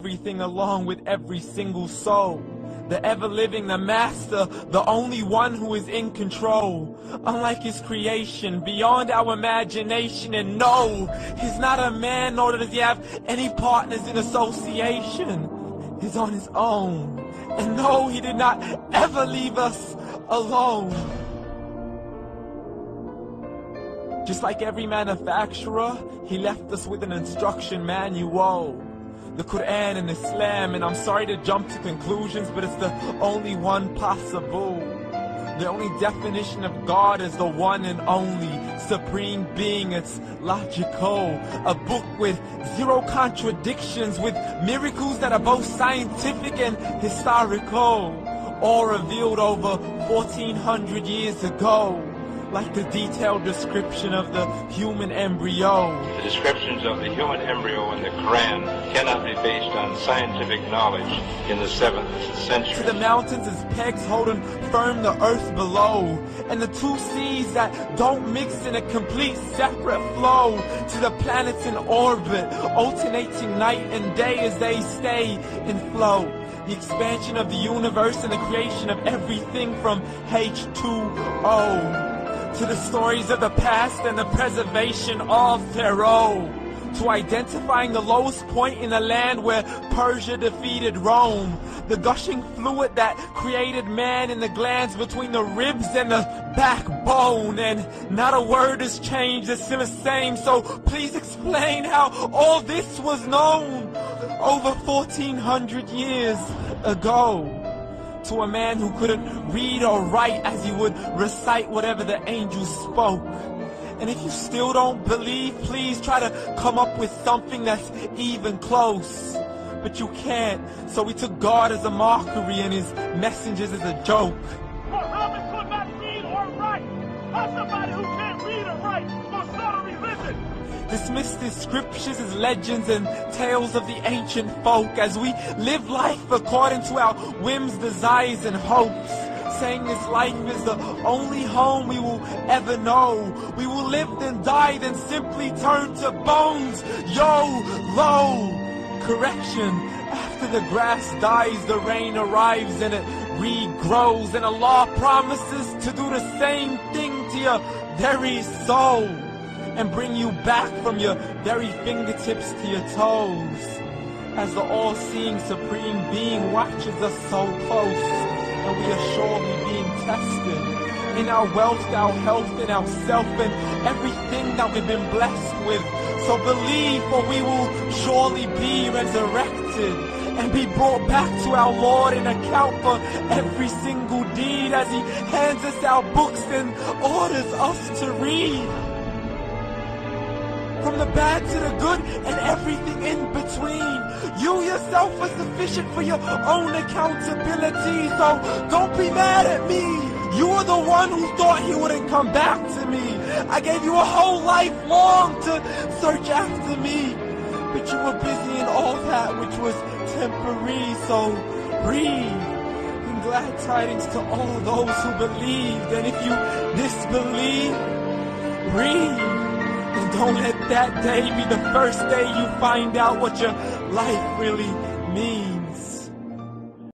everything along with every single soul. The ever-living, the master, the only one who is in control. Unlike his creation, beyond our imagination. And no, he's not a man, nor does he have any partners in association. He's on his own. And no, he did not ever leave us alone. Just like every manufacturer, he left us with an instruction manual. The Quran and Islam, and I'm sorry to jump to conclusions, but it's the only one possible. The only definition of God is the one and only supreme being. It's logical. A book with zero contradictions, with miracles that are both scientific and historical, all revealed over 1400 years ago. Like the detailed description of the human embryo. The descriptions of the human embryo in the Quran cannot be based on scientific knowledge in the 7th century. To the mountains as pegs holding firm the earth below, and the two seas that don't mix in a complete separate flow. To the planets in orbit, alternating night and day as they stay in flow. The expansion of the universe and the creation of everything from H2O. To the stories of the past and the preservation of Pharaoh. To identifying the lowest point in the land where Persia defeated Rome. The gushing fluid that created man in the glands between the ribs and the backbone. And not a word has changed, it's still the same. So please explain how all this was known over 1400 years ago. To a man who couldn't read or write, as he would recite whatever the angels spoke. And if you still don't believe, please try to come up with something that's even close. But you can't, so we took God as a mockery and his messengers as a joke. Muhammad could not read or write. How somebody who can't read or write will start a religion? Dismiss the scriptures as legends and tales of the ancient folk, as we live life according to our whims, desires, and hopes. Saying this life is the only home we will ever know. We will live then die, then simply turn to bones. YOLO! Correction. After the grass dies, the rain arrives and it regrows. And Allah promises to do the same thing to your very soul. And bring you back from your very fingertips to your toes. As the all-seeing supreme being watches us so close, and we are surely being tested in our wealth, our health, and our self, and everything that we've been blessed with. So believe, for we will surely be resurrected and be brought back to our Lord and account for every single deed, as he hands us our books and orders us to read. From the bad to the good and everything in between. You yourself are sufficient for your own accountability, so don't be mad at me. You are the one who thought he wouldn't come back to me. I gave you a whole life long to search after me, but you were busy in all that which was temporary, so breathe. And glad tidings to all those who believed, and if you disbelieve, breathe. And don't let that day be the first day you find out what your life really means.